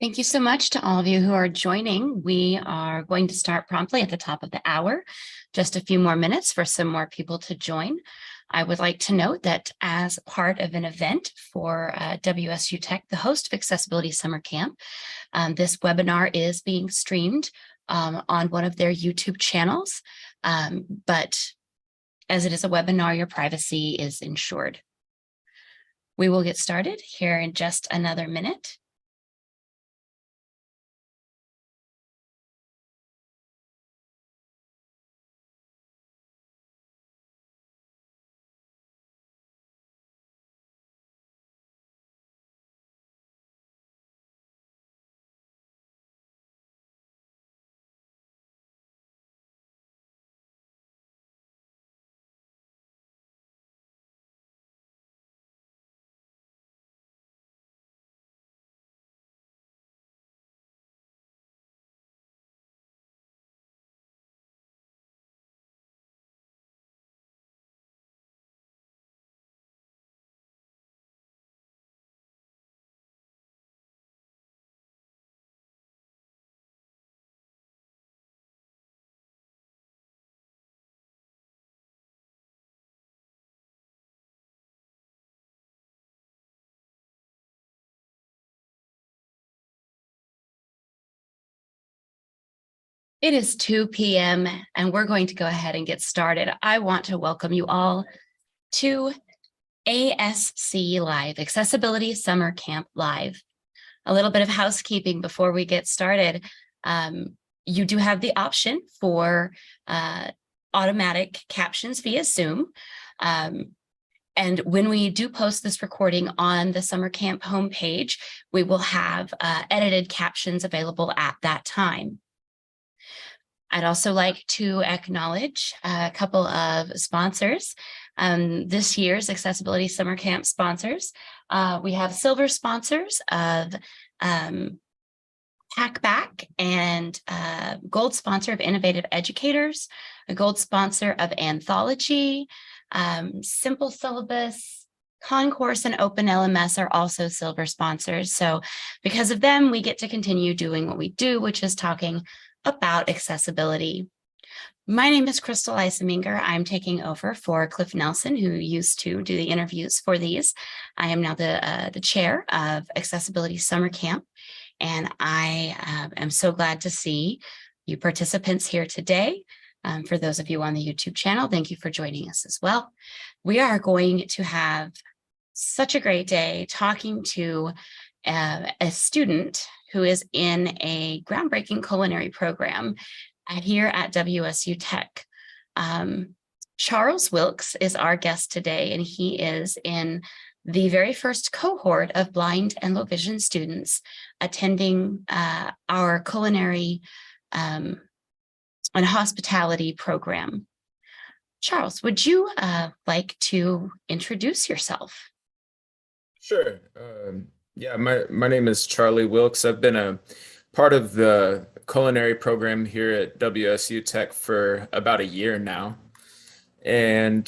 Thank you so much to all of you who are joining. We are going to start promptly at the top of the hour. Just a few more minutes for some more people to join. I would like to note that as part of an event for WSU Tech, the host of Accessibility Summer Camp, this webinar is being streamed on one of their YouTube channels. But as it is a webinar, your privacy is ensured. We will get started here in just another minute. It is 2 p.m. and we're going to go ahead and get started. I want to welcome you all to ASC Live, Accessibility Summer Camp Live. A little bit of housekeeping before we get started. You do have the option for automatic captions via Zoom. And when we do post this recording on the summer camp homepage, we will have edited captions available at that time. I'd also like to acknowledge a couple of sponsors. This year's Accessibility Summer Camp sponsors. We have silver sponsors of Packback and gold sponsor of Innovative Educators, a gold sponsor of Anthology, Simple Syllabus, Concourse, and Open LMS are also silver sponsors. So because of them, we get to continue doing what we do, which is talking about accessibility. My name is Crystal Isaminger. I'm taking over for Cliff Nelson, who used to do the interviews for these. I am now the chair of Accessibility Summer Camp, and I am so glad to see you participants here today. For those of you on the YouTube channel, thank you for joining us as well. We are going to have such a great day talking to a student who is in a groundbreaking culinary program here at WSU Tech. Charles Wilks is our guest today, and he is in the very first cohort of blind and low vision students attending our culinary and hospitality program. Charles, would you like to introduce yourself? Sure. Yeah, my name is Charlie Wilks. I've been a part of the culinary program here at WSU Tech for about a year now. And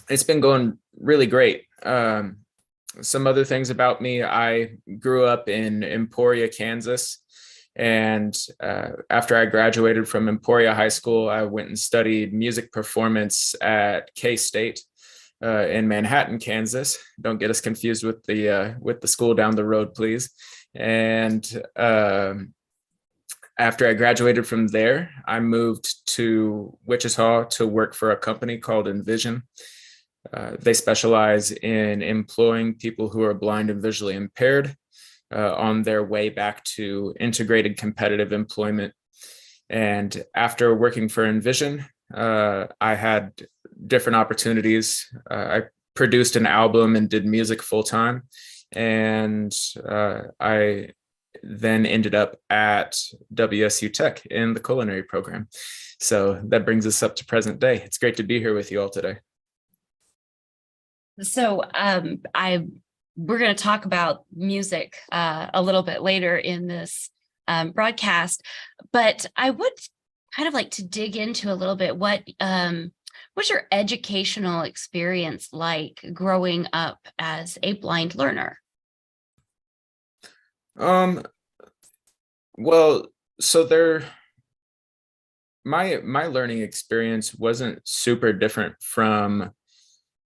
it's been going really great. Some other things about me: I grew up in Emporia, Kansas. And after I graduated from Emporia High School, I went and studied music performance at K-State. In Manhattan, Kansas. Don't get us confused with the school down the road, please. And after I graduated from there, I moved to Wichita to work for a company called Envision. They specialize in employing people who are blind and visually impaired on their way back to integrated competitive employment. And after working for Envision, I had different opportunities. I produced an album and did music full time. And I then ended up at WSU Tech in the culinary program. So that brings us up to present day. It's great to be here with you all today. So we're going to talk about music a little bit later in this broadcast, but I would kind of like to dig into a little bit what's your educational experience like growing up as a blind learner? Um, well, so my learning experience wasn't super different from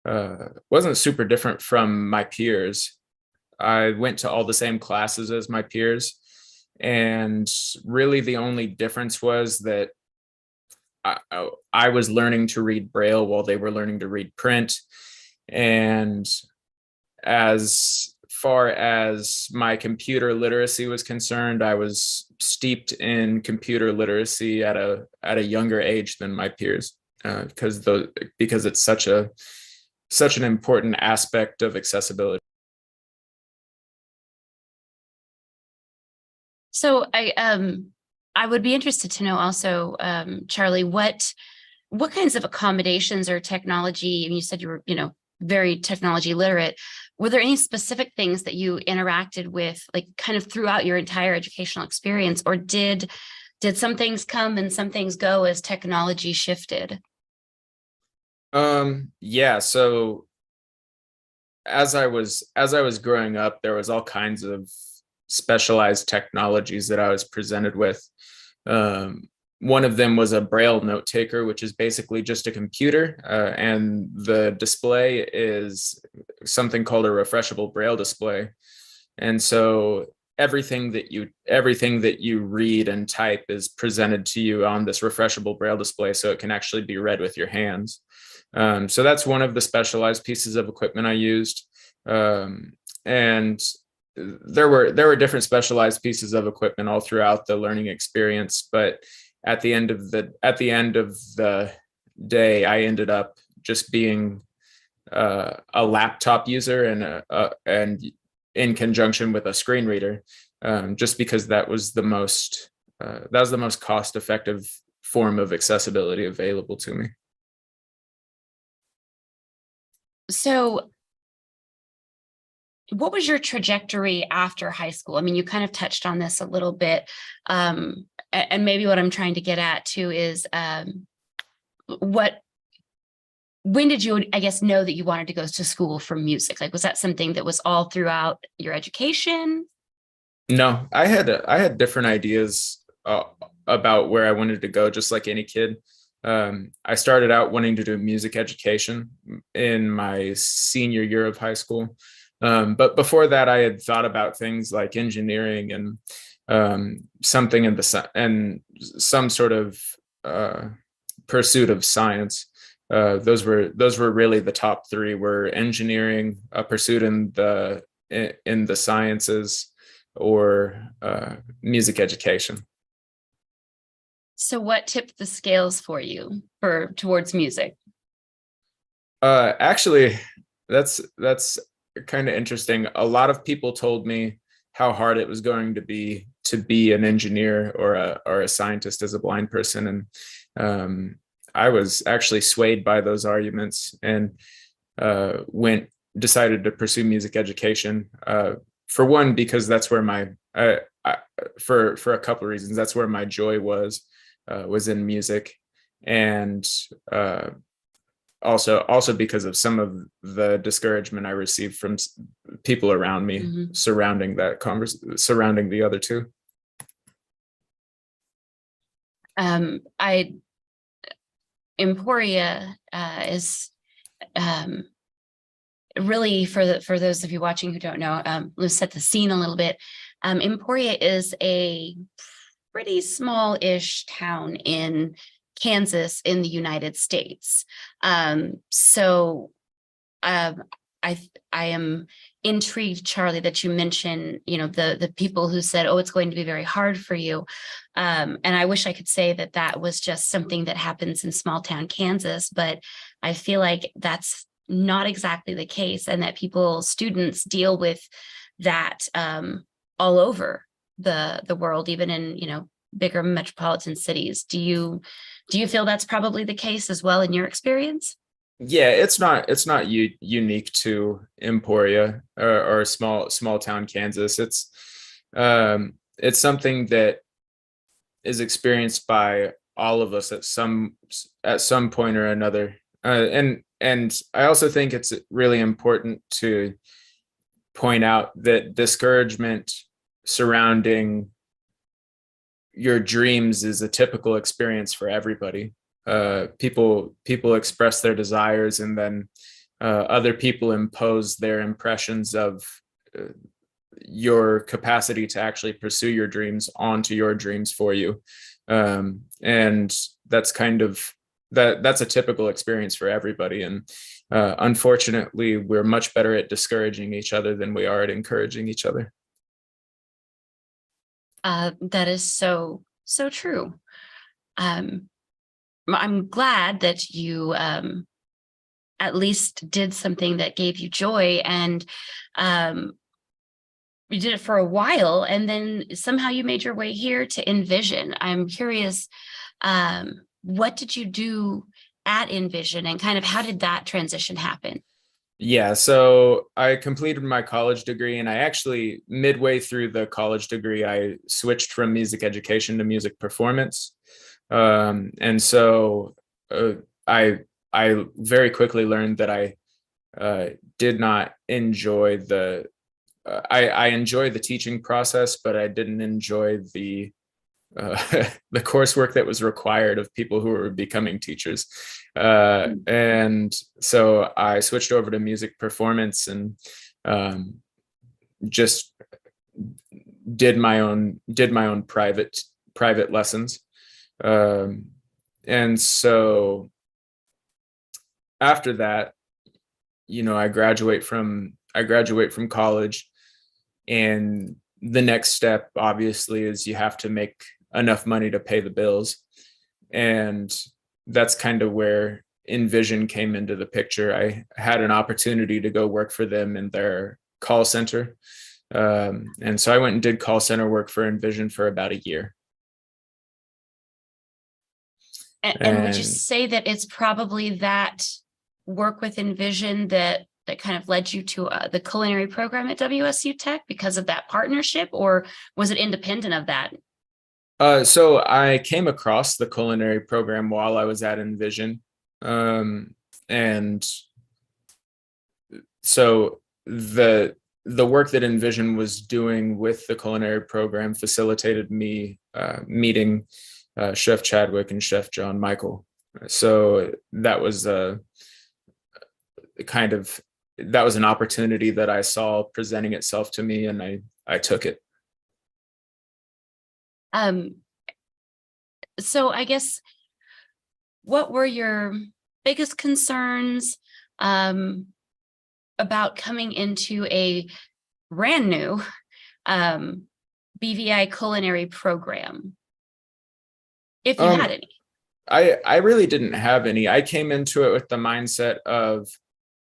my peers. I went to all the same classes as my peers, and really the only difference was that I was learning to read Braille while they were learning to read print. And as far as my computer literacy was concerned, I was steeped in computer literacy at a younger age than my peers, because it's such an important aspect of accessibility. So I would be interested to know also, Charlie, what kinds of accommodations or technology, and you said you were, very technology literate. Were there any specific things that you interacted with, like kind of throughout your entire educational experience, or did some things come and some things go as technology shifted? Yeah, so as I was growing up, there was all kinds of specialized technologies that I was presented with. One of them was a Braille note taker, which is basically just a computer, and the display is something called a refreshable Braille display. And so everything that you read and type is presented to you on this refreshable Braille display, so it can actually be read with your hands. So that's one of the specialized pieces of equipment I used. And there were different specialized pieces of equipment all throughout the learning experience, but at the end of the day, I ended up just being a laptop user and in conjunction with a screen reader, just because that was the most cost-effective form of accessibility available to me. So what was your trajectory after high school? I mean, you kind of touched on this a little bit. And maybe what I'm trying to get at too is when did you, I guess, know that you wanted to go to school for music? Like, was that something that was all throughout your education? No, I had different ideas about where I wanted to go, just like any kid. I started out wanting to do music education in my senior year of high school. But before that, I had thought about things like engineering and something and some sort of pursuit of science. Those were really the top three: were engineering, a pursuit in the sciences, or music education. So what tipped the scales for you towards music? Actually, that's kind of interesting. A lot of people told me how hard it was going to be an engineer or a scientist as a blind person, and I was actually swayed by those arguments and decided to pursue music education. For one, because that's where for a couple of reasons, that's where my joy was in music, and also because of some of the discouragement I received from people around me surrounding surrounding the other two. Emporia is really, for those of you watching who don't know, let's set the scene a little bit. Emporia is a pretty small-ish town in Kansas in the United States. So I am intrigued, Charlie, that you mentioned, the people who said, "Oh, it's going to be very hard for you," and I wish I could say that that was just something that happens in small town Kansas, but I feel like that's not exactly the case, and that students deal with that all over the world, even in bigger metropolitan cities. Do you feel that's probably the case as well in your experience? Yeah, it's not unique to Emporia or small town Kansas. It's something that is experienced by all of us at some point or another. And I also think it's really important to point out that discouragement surrounding your dreams is a typical experience for everybody. People express their desires, and then other people impose their impressions of your capacity to actually pursue your dreams onto your dreams for you. And that's kind of that's a typical experience for everybody. And unfortunately, we're much better at discouraging each other than we are at encouraging each other. That is so true. I'm glad that you at least did something that gave you joy, and you did it for a while, and then somehow you made your way here to Envision. I'm curious, what did you do at Envision, and kind of how did that transition happen? Yeah, so I completed my college degree, and I actually, midway through the college degree, I switched from music education to music performance. And so I very quickly learned that I did not enjoy I enjoy the teaching process, but I didn't enjoy the the coursework that was required of people who were becoming teachers. And so I switched over to music performance, and just did my own private lessons. And so after that, I graduate from college, and the next step obviously is you have to make enough money to pay the bills. And that's kind of where Envision came into the picture. I had an opportunity to go work for them in their call center. And so I went and did call center work for Envision for about a year. And would you say that it's probably that work with Envision that kind of led you to the culinary program at WSU Tech, because of that partnership, or was it independent of that? So I came across the culinary program while I was at Envision. And so the work that Envision was doing with the culinary program facilitated me meeting Chef Chadwick and Chef John Michael. So that was that was an opportunity that I saw presenting itself to me, and I took it. So I guess, what were your biggest concerns about coming into a brand new BVI culinary program, if you had any? I really didn't have any. I came into it with the mindset of,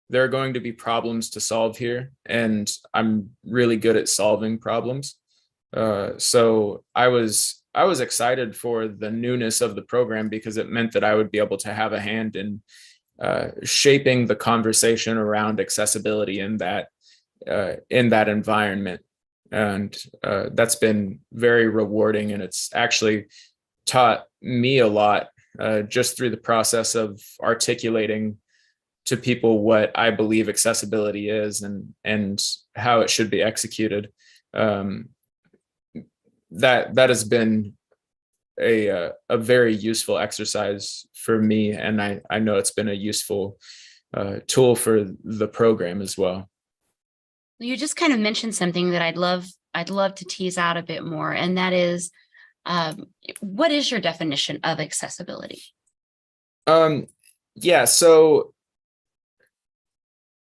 there are going to be problems to solve here, and I'm really good at solving problems. So I was excited for the newness of the program, because it meant that I would be able to have a hand in shaping the conversation around accessibility in that environment. And that's been very rewarding, and it's actually taught me a lot, just through the process of articulating to people what I believe accessibility is, and how it should be executed. That has been a very useful exercise for me, and I know it's been a useful tool for the program as well. You just kind of mentioned something that I'd love to tease out a bit more, and that is, what is your definition of accessibility? Yeah, so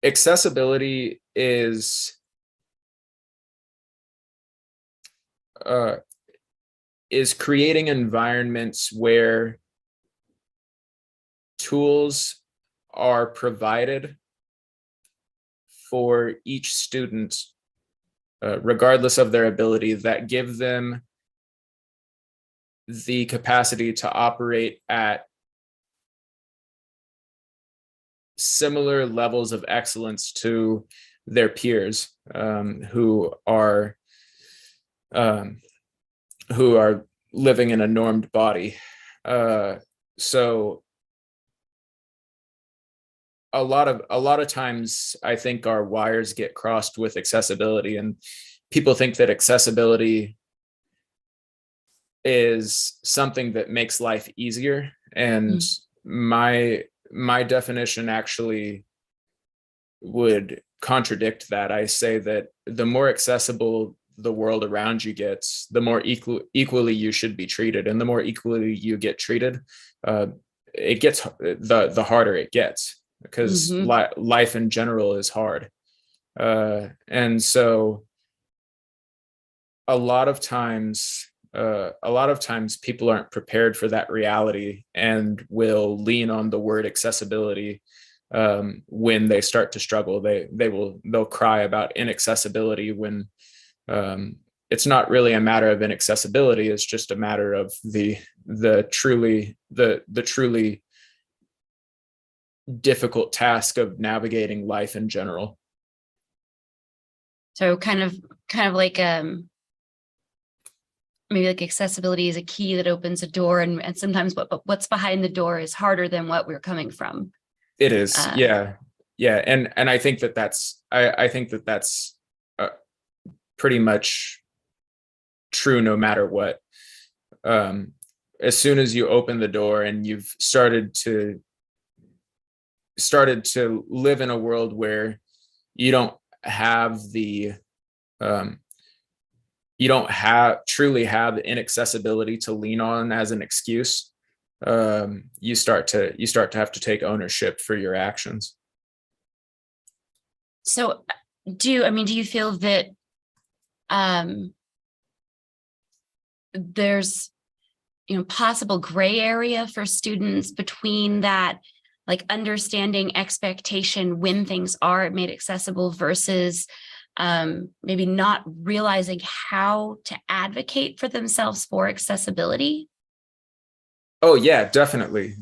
accessibility is creating environments where tools are provided for each student, regardless of their ability, that give them the capacity to operate at similar levels of excellence to their peers, who are living in a normed body. So a lot of times I think our wires get crossed with accessibility, and people think that accessibility is something that makes life easier. And my definition actually would contradict that. I say that the more accessible the world around you gets, the more equally you should be treated. And the more equally you get treated, it gets the harder it gets, because life in general is hard. And so a lot of times people aren't prepared for that reality and will lean on the word accessibility when they start to struggle. They'll cry about inaccessibility when it's not really a matter of inaccessibility. It's just a matter of the truly difficult task of navigating life in general. So kind of like maybe like accessibility is a key that opens a door, and sometimes what's behind the door is harder than what we're coming from. It is, yeah, and I think that's pretty much true no matter what. As soon as you open the door and you've started to live in a world where you don't truly have inaccessibility to lean on as an excuse, you start to have to take ownership for your actions. So do you feel that there's possible gray area for students between that, like understanding expectation when things are made accessible versus maybe not realizing how to advocate for themselves for accessibility? Oh yeah, definitely.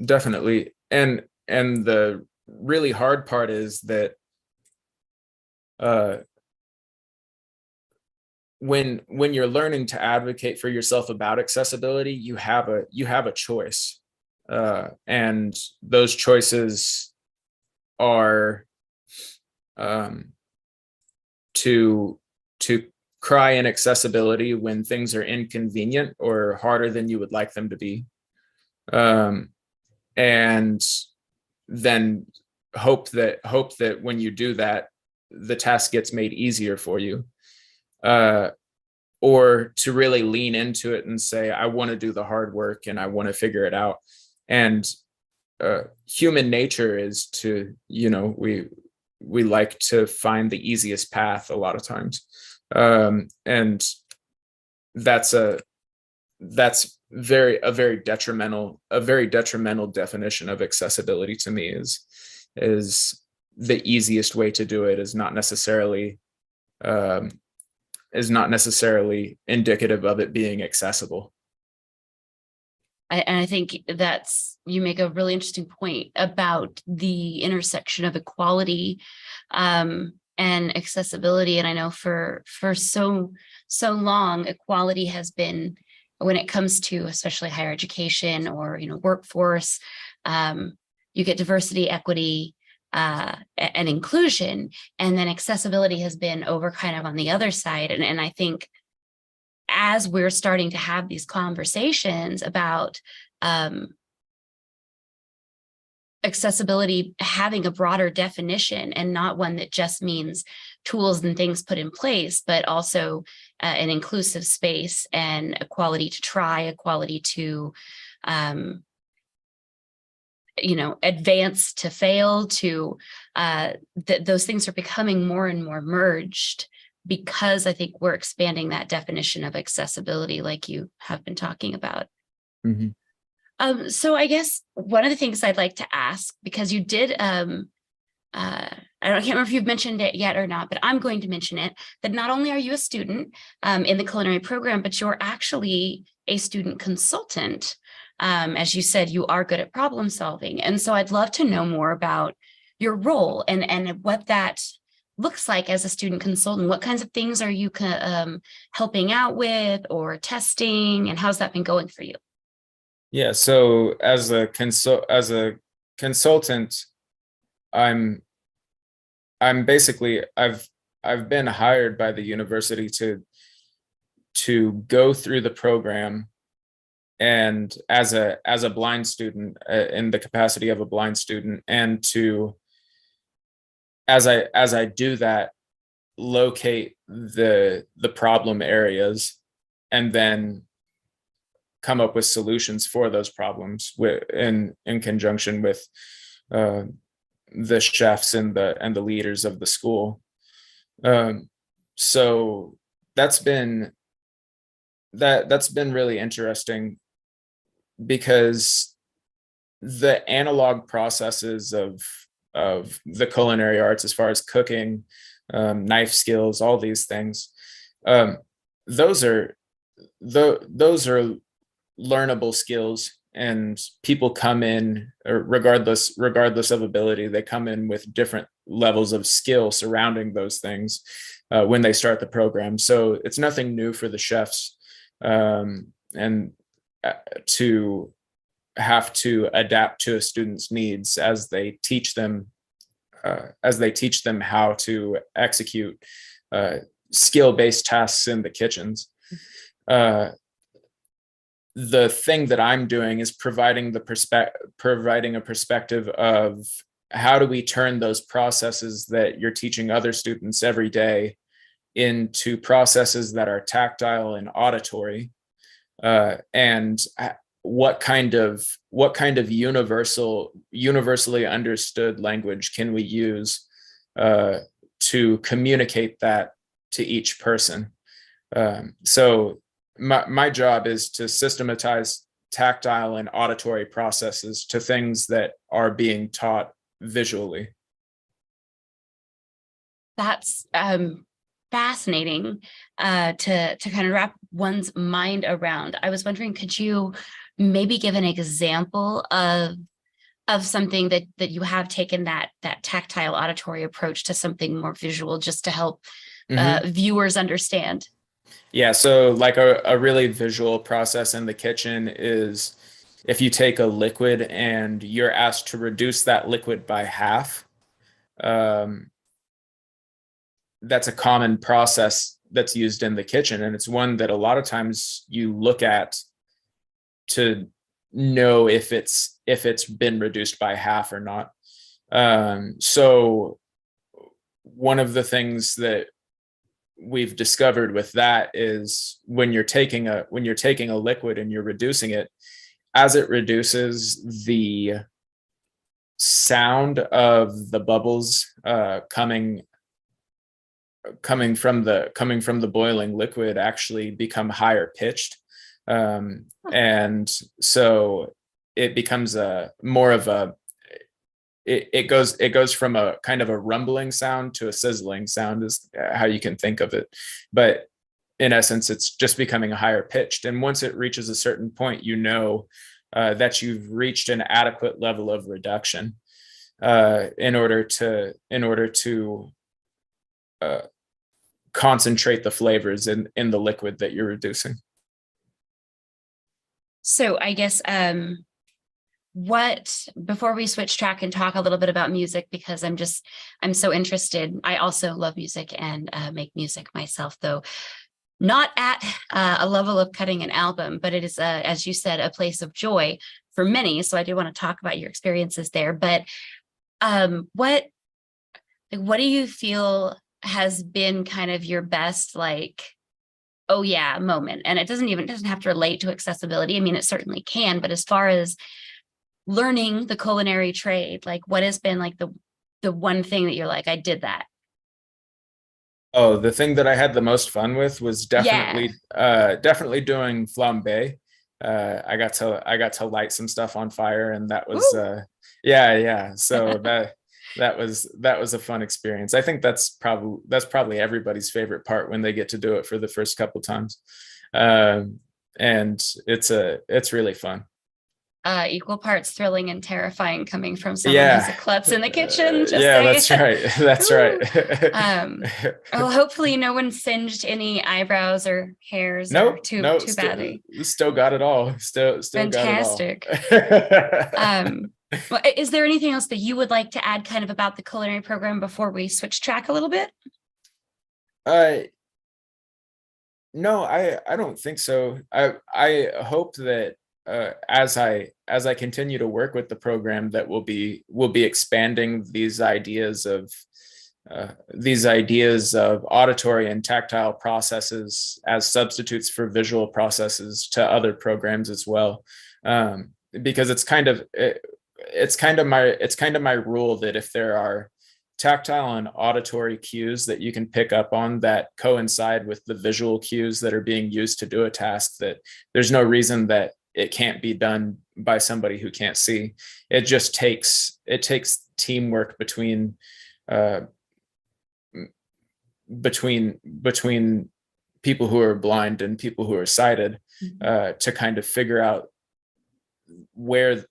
Definitely. And the really hard part is that when you're learning to advocate for yourself about accessibility, you have a choice. And those choices are to cry inaccessibility when things are inconvenient or harder than you would like them to be, and then hope that when you do that, the task gets made easier for you, or to really lean into it and say, I want to do the hard work and I want to figure it out. And human nature is to, we like to find the easiest path a lot of times. And that's a very detrimental definition of accessibility to me, is the easiest way to do it is not necessarily indicative of it being accessible. And I think you make a really interesting point about the intersection of equality and accessibility. And I know for so long, equality has been, when it comes to especially higher education or workforce, you get diversity, equity, and inclusion, and then accessibility has been over kind of on the other side. And I think as we're starting to have these conversations about accessibility having a broader definition and not one that just means tools and things put in place, but also an inclusive space and equality to try, equality to advance, to fail, to those things are becoming more and more merged, because I think we're expanding that definition of accessibility like you have been talking about. Mm-hmm. So I guess one of the things I'd like to ask, because you did, I can't remember if you've mentioned it yet or not, but I'm going to mention it, that not only are you a student in the culinary program, but you're actually a student consultant. As you said, you are good at problem solving. And so I'd love to know more about your role and what that looks like as a student consultant. What kinds of things are you helping out with or testing, and how's that been going for you? Yeah, so as a consultant, I'm basically I've I've been hired by the university to go through the program, and as a blind student, in the capacity of a blind student, and to, as I do that, locate the problem areas, and then come up with solutions for those problems in conjunction with the chefs and the leaders of the school. So that's been really interesting, because the analog processes of the culinary arts, as far as cooking, knife skills, all these things, those are learnable skills, and people come in, or regardless of ability, they come in with different levels of skill surrounding those things when they start the program. So it's nothing new for the chefs, and to have to adapt to a student's needs as they teach them how to execute skill-based tasks in the kitchens. The thing that I'm doing is providing a perspective of how do we turn those processes that you're teaching other students every day into processes that are tactile and auditory, and what kind of universally understood language can we use to communicate that to each person. So my job is to systematize tactile and auditory processes to things that are being taught visually. That's fascinating to kind of wrap one's mind around. I was wondering, could you maybe give an example of something that you have taken that tactile auditory approach to something more visual, just to help viewers understand? Yeah, so like a really visual process in the kitchen is if you take a liquid and you're asked to reduce that liquid by half. That's a common process that's used in the kitchen, and it's one that a lot of times you look at to know if it's been reduced by half or not. So one of the things that we've discovered with that is when you're taking a liquid and you're reducing it, as it reduces, the sound of the bubbles coming from the boiling liquid actually become higher pitched, and so it becomes it goes from a kind of a rumbling sound to a sizzling sound, is how you can think of it. But in essence, it's just becoming higher pitched. And once it reaches a certain point, that you've reached an adequate level of reduction in order to concentrate the flavors in the liquid that you're reducing. So I guess before we switch track and talk a little bit about music, because I'm so interested. I also love music and make music myself, though not at a level of cutting an album, but it is, as you said, a place of joy for many. So I do want to talk about your experiences there. But what do you feel has been kind of your best, oh yeah, moment? And it doesn't have to relate to accessibility. I mean, it certainly can, but as far as learning the culinary trade, what has been the one thing that you're I did that? Oh, the thing that I had the most fun with was definitely doing flambe. I got to light some stuff on fire, and that was so that was a fun experience. I think that's probably everybody's favorite part, when they get to do it for the first couple times. And it's really fun. Equal parts thrilling and terrifying coming from someone who's a klutz in the kitchen. That's right. That's right. Well, hopefully no one singed any eyebrows or hairs. Nope, too badly. Still got it all. Still fantastic. Got it all. Well, is there anything else that you would like to add kind of about the culinary program before we switch track a little bit? Uh, no, I don't think so. I hope that as I continue to work with the program, that we'll be expanding these ideas of auditory and tactile processes as substitutes for visual processes to other programs as well. Because it's kind of my rule that if there are tactile and auditory cues that you can pick up on that coincide with the visual cues that are being used to do a task, that there's no reason that it can't be done by somebody who can't see. It takes teamwork uh, between people who are blind and people who are sighted, to kind of figure out where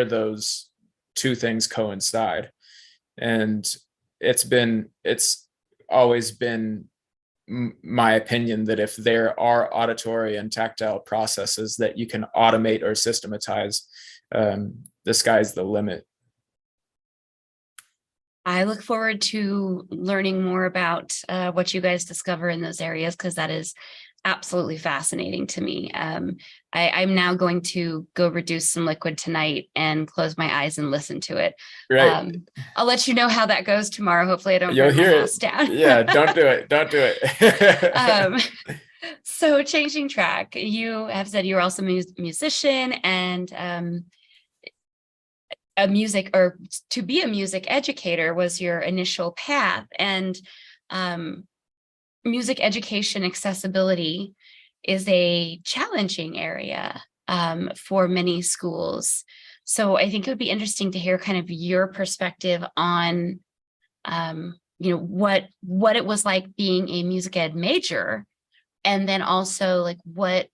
those two things coincide. And it's always been my opinion that if there are auditory and tactile processes that you can automate or systematize, the sky's the limit. I look forward to learning more about what you guys discover in those areas, because that is absolutely fascinating to me. I'm now going to go reduce some liquid tonight and close my eyes and listen to it. Right. I'll let you know how that goes tomorrow. Hopefully I don't You'll burn my hear house it. down. Yeah, don't do it. Don't do it. So changing track, you have said you're also a musician and a music, or to be a music educator was your initial path. And music education accessibility is a challenging area for many schools. So I think it would be interesting to hear kind of your perspective on, what it was like being a music ed major, and then also like what,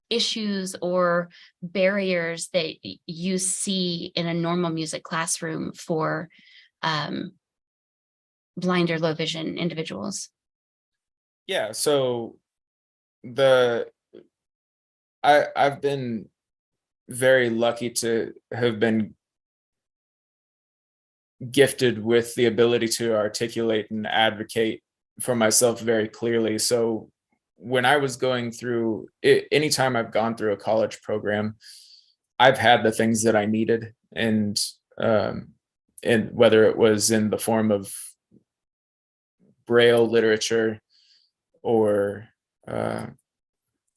issues or barriers that you see in a normal music classroom for blind or low vision individuals. Yeah, so I've been very lucky to have been gifted with the ability to articulate and advocate for myself very clearly. So when I was going through it, anytime I've gone through a college program, I've had the things that I needed, and whether it was in the form of Braille literature or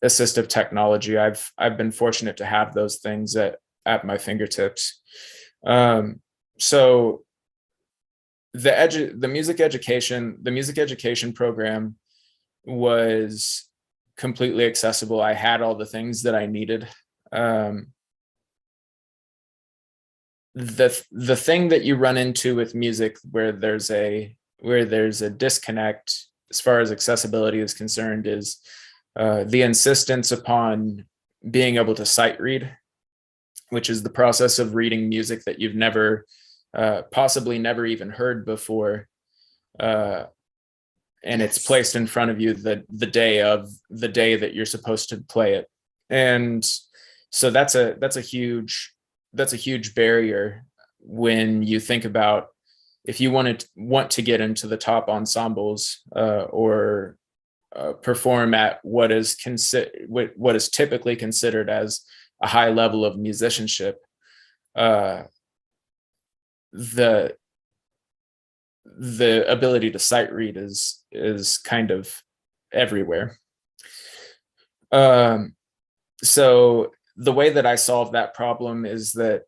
assistive technology, I've been fortunate to have those things at my fingertips. So the music education program was completely accessible. I had all the things that I needed. The thing that you run into with music where there's a disconnect as far as accessibility is concerned is the insistence upon being able to sight read, which is the process of reading music that you've never possibly never even heard before, and it's placed in front of you the day that you're supposed to play it. And so that's a huge barrier when you think about if you want to get into the top ensembles or perform at what is typically considered as a high level of musicianship. The ability to sight read is kind of everywhere. So the way that I solved that problem is that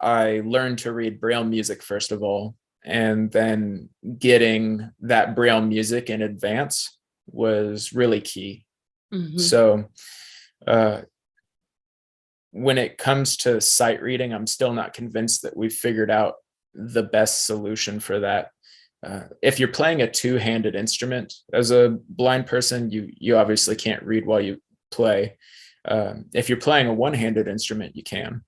I learned to read Braille music first of all, and then getting that Braille music in advance was really key. Mm-hmm. So when it comes to sight reading, I'm still not convinced that we've figured out the best solution for that. If you're playing a two-handed instrument as a blind person, you obviously can't read while you play. If you're playing a one-handed instrument, you can.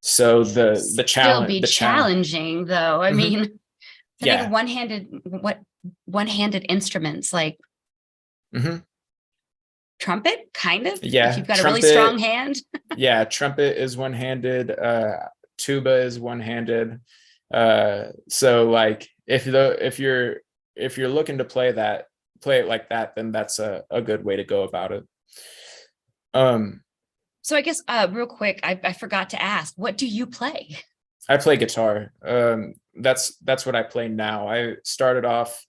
So the challenge challenging though. I mean, yeah, one-handed instruments like trumpet, kind of. Yeah, if you've got trumpet, a really strong hand. Yeah, trumpet is one-handed. Tuba is one-handed. So like if you're if you're looking to play it like that, then that's a good way to go about it. So I guess real quick, I forgot to ask, what do you play? I play guitar. That's what I play now. I started off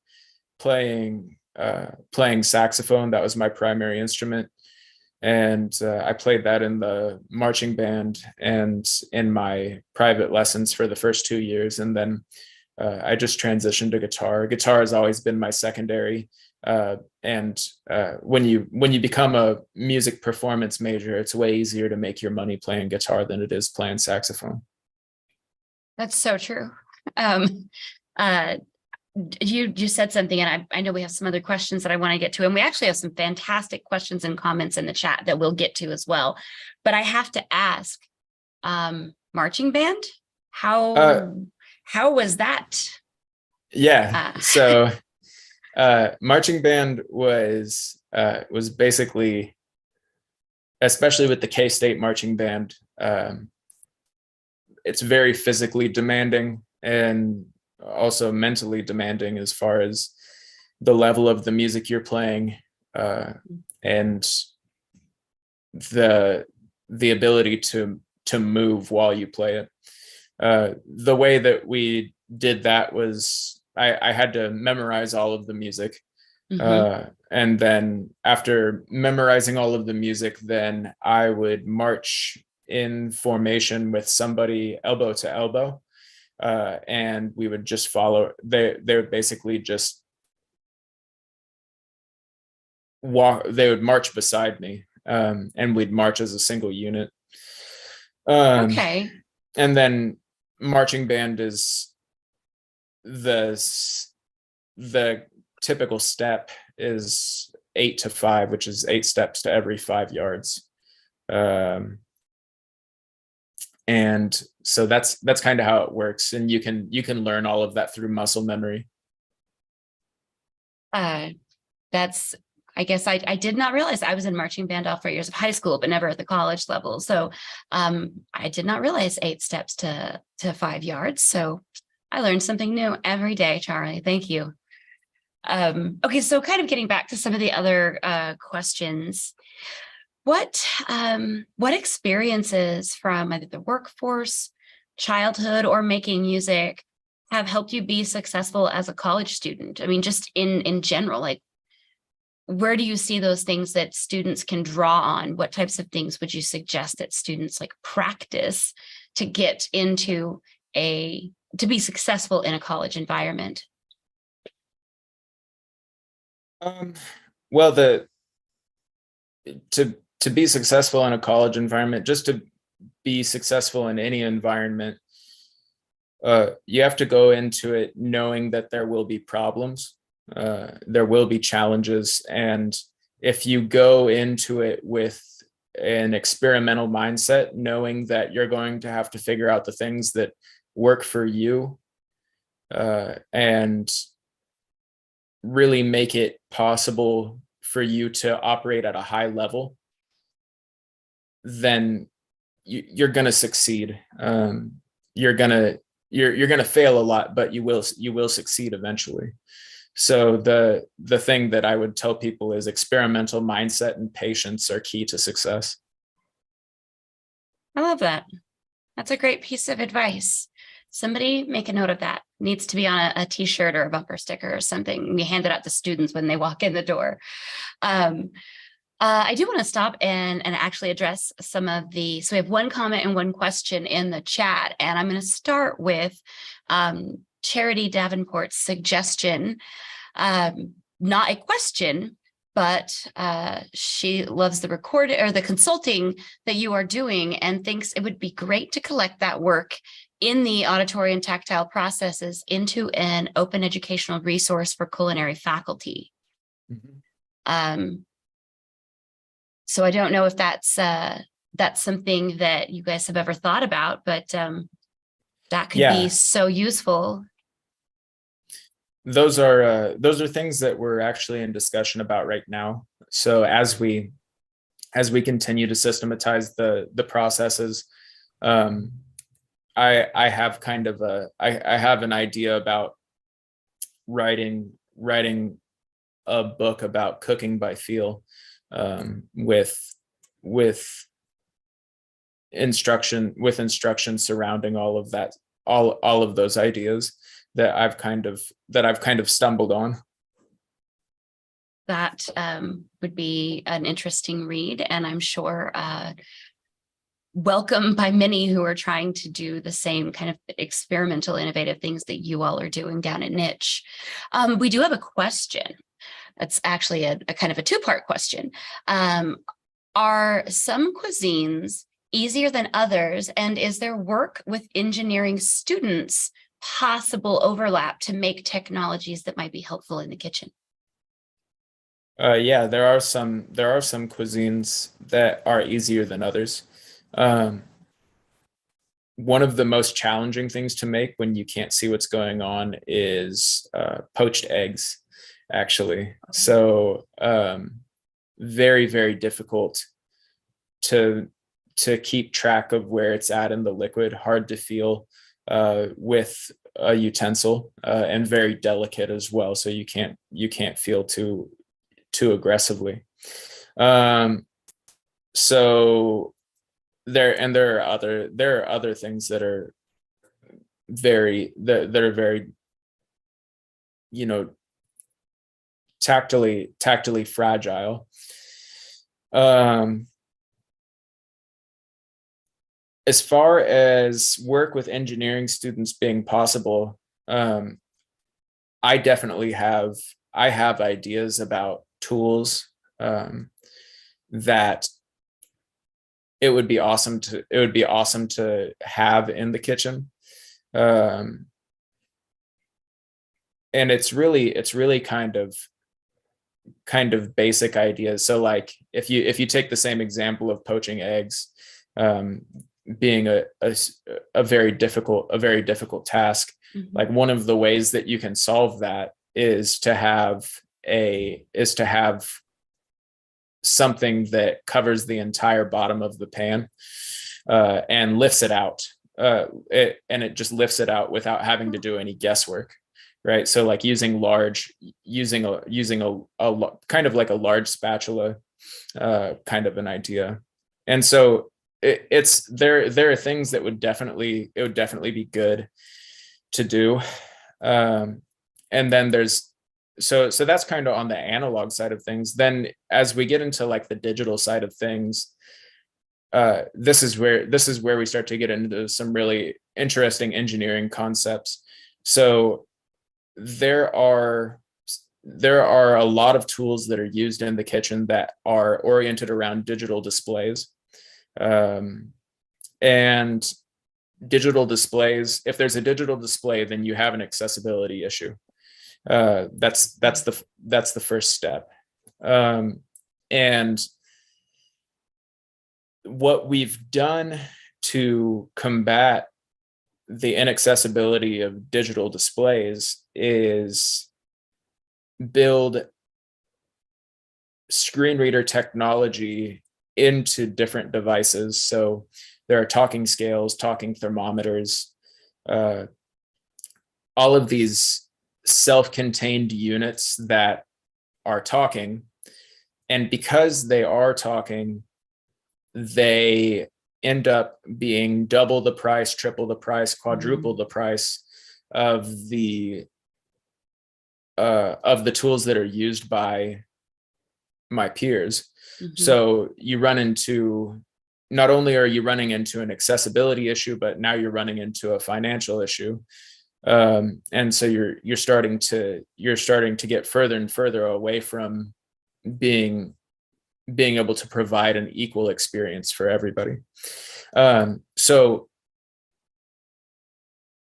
playing saxophone. That was my primary instrument. And I played that in the marching band and in my private lessons for the first 2 years. And then I just transitioned to guitar. Guitar has always been my secondary. And when you become a music performance major, it's way easier to make your money playing guitar than it is playing saxophone. That's so true. You said something, and I know we have some other questions that I want to get to, and we actually have some fantastic questions and comments in the chat that we'll get to as well. But I have to ask, marching band, how was that? Yeah, so marching band was basically, especially with the K-State marching band, it's very physically demanding and also mentally demanding as far as the level of the music you're playing, and the ability to move while you play it. The way that we did that was I had to memorize all of the music. And then after memorizing all of the music, then I would march in formation with somebody elbow to elbow. And we would just follow. They would basically just walk. They would march beside me, and we'd march as a single unit. Okay. And then marching band is the typical step is 8 to 5, which is 8 steps to every 5 yards. And so that's kind of how it works. And you can learn all of that through muscle memory. I guess I did not realize I was in marching band all 4 years of high school, but never at the college level. So I did not realize 8 steps to 5 yards. So I learned something new every day, Charlie. Thank you. Okay, so kind of getting back to some of the other questions. What experiences from either the workforce, childhood, or making music have helped you be successful as a college student? I mean, just in general, like, where do you see those things that students can draw on? What types of things would you suggest that students like practice to get into to be successful in a college environment? Well, to be successful in a college environment, just to be successful in any environment, you have to go into it knowing that there will be problems, there will be challenges. And if you go into it with an experimental mindset, knowing that you're going to have to figure out the things that work for you, and really make it possible for you to operate at a high level, then you're going to succeed. You're going to fail a lot, but you will succeed eventually. So the thing that I would tell people is experimental mindset and patience are key to success. I love that. That's a great piece of advice. Somebody make a note of that. Needs to be on a t-shirt or a bumper sticker or something. We hand it out to students when they walk in the door. I do want to stop and actually address some of so we have one comment and one question in the chat, and I'm going to start with Charity Davenport's suggestion, not a question, but she loves the recording or the consulting that you are doing and thinks it would be great to collect that work in the auditory and tactile processes into an open educational resource for culinary faculty. So I don't know if that's something that you guys have ever thought about, but that could be so useful. Those are things that we're actually in discussion about right now. So as we continue to systematize the processes, I have kind of I have an idea about writing writing a book about cooking by feel, with instruction surrounding all of that, all of those ideas that I've kind of stumbled on. That would be an interesting read, and I'm sure welcome by many who are trying to do the same kind of experimental, innovative things that you all are doing down at Niche. We do have a question. It's actually a kind of a two-part question. Are some cuisines easier than others? And is there work with engineering students possible overlap to make technologies that might be helpful in the kitchen? Yeah, there are some cuisines that are easier than others. One of the most challenging things to make when you can't see what's going on is poached eggs, actually. So very, very difficult to keep track of where it's at in the liquid, hard to feel with a utensil, and very delicate as well. So you can't feel too aggressively. So there are other things that are very, tactily fragile. As far as work with engineering students being possible, I definitely have ideas about tools that it would be awesome to have in the kitchen. And it's really kind of basic ideas. So like if you take the same example of poaching eggs, being a very difficult task, like one of the ways that you can solve that is to have something that covers the entire bottom of the pan and lifts it out. It just lifts it out without having to do any guesswork, right? So like using a kind of like a large spatula, kind of an idea. And so there are things that would definitely be good to do. And then so that's kind of on the analog side of things. Then as we get into like the digital side of things, this is where we start to get into some really interesting engineering concepts. So there are a lot of tools that are used in the kitchen that are oriented around digital displays. And digital displays, if there's a digital display, then you have an accessibility issue. That's the first step. And what we've done to combat the inaccessibility of digital displays is build screen reader technology into different devices. So there are talking scales, talking thermometers, all of these self-contained units that are talking. And because they are talking, they end up being double the price, triple the price, quadruple the price of the tools that are used by my peers. So you run into, not only are you running into an accessibility issue, but now you're running into a financial issue. And so you're starting to get further and further away from being able to provide an equal experience for everybody. So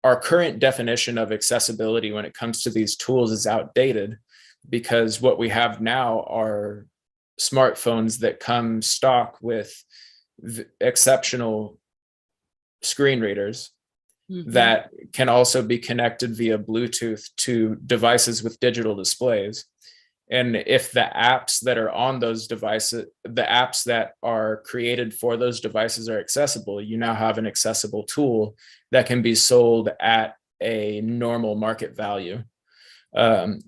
our current definition of accessibility when it comes to these tools is outdated, because what we have now are smartphones that come stock with exceptional screen readers that can also be connected via Bluetooth to devices with digital displays. And if the apps that are on those devices, the apps that are created for those devices are accessible, you now have an accessible tool that can be sold at a normal market value.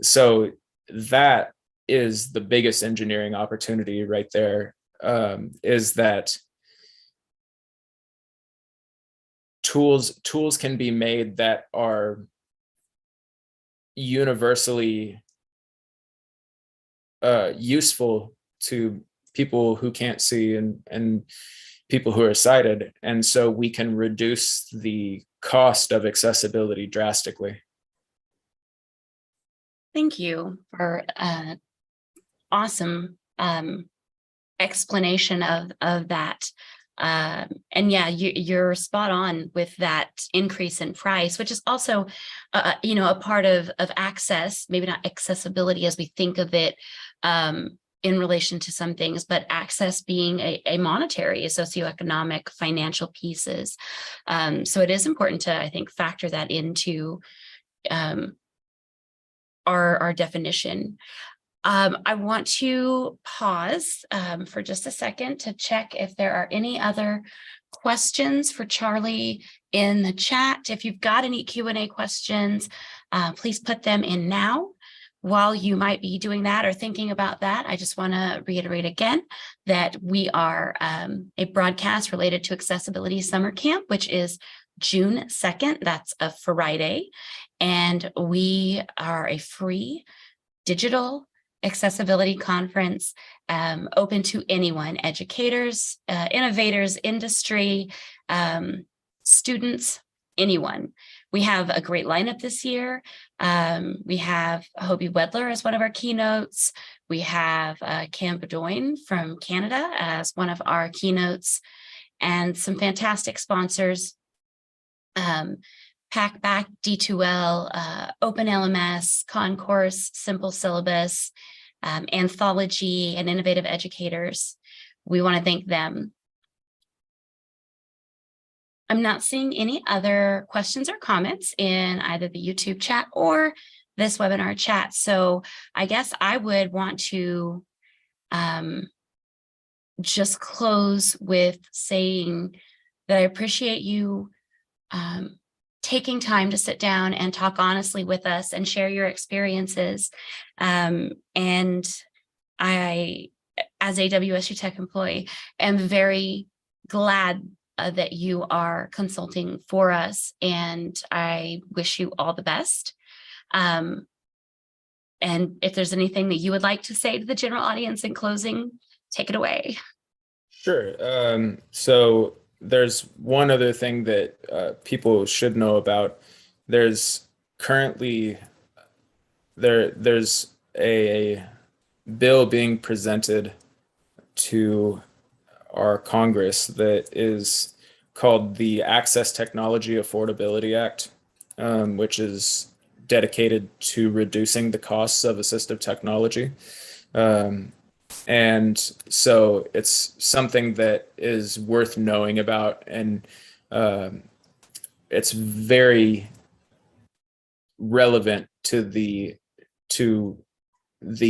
So that is the biggest engineering opportunity right there, is that tools can be made that are universally useful to people who can't see and people who are sighted. And so we can reduce the cost of accessibility drastically. Thank you for awesome explanation of that. And yeah, you're spot on with that increase in price, which is also, a part of access, maybe not accessibility as we think of it in relation to some things, but access being a monetary, a socioeconomic, financial pieces. So it is important to, I think, factor that into our definition. I want to pause for just a second to check if there are any other questions for Charlie in the chat. If you've got any Q&A questions, please put them in now. While you might be doing that or thinking about that, I just want to reiterate again that we are a broadcast related to Accessibility Summer Camp, which is June 2nd. That's a Friday. And we are a free digital accessibility conference open to anyone, educators, innovators, industry, students, anyone. We have a great lineup this year. We have Hobie Wedler as one of our keynotes. We have Cam Bedoin from Canada as one of our keynotes, and some fantastic sponsors. Packback, D2L, Open LMS, Concourse, Simple Syllabus, Anthology, and Innovative Educators. We want to thank them. I'm not seeing any other questions or comments in either the YouTube chat or this webinar chat. So I guess I would want to just close with saying that I appreciate you taking time to sit down and talk honestly with us and share your experiences. And I, as a WSU Tech employee, am very glad that you are consulting for us, and I wish you all the best. And if there's anything that you would like to say to the general audience in closing, take it away. Sure. So there's one other thing that people should know about. There's currently there's a bill being presented to our Congress that is called the Access Technology Affordability Act, which is dedicated to reducing the costs of assistive technology. And so it's something that is worth knowing about, and it's very relevant to the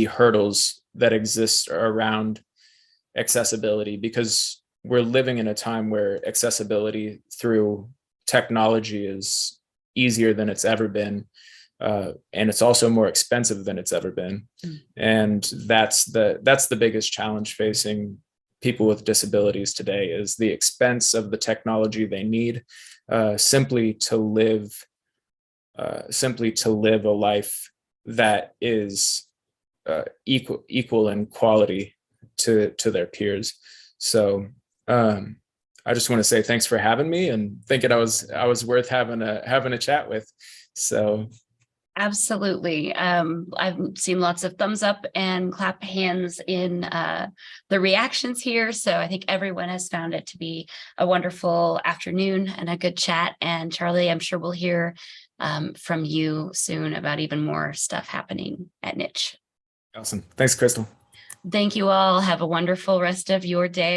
hurdles that exist around accessibility, because we're living in a time where accessibility through technology is easier than it's ever been. And it's also more expensive than it's ever been. And that's the biggest challenge facing people with disabilities today, is the expense of the technology they need simply to live a life that is equal in quality to their peers. So I just want to say thanks for having me, and thinking I was worth having a chat with. So absolutely. I've seen lots of thumbs up and clap hands in the reactions here. So I think everyone has found it to be a wonderful afternoon and a good chat. And Charlie, I'm sure we'll hear from you soon about even more stuff happening at Niche. Awesome. Thanks, Crystal. Thank you all. Have a wonderful rest of your day.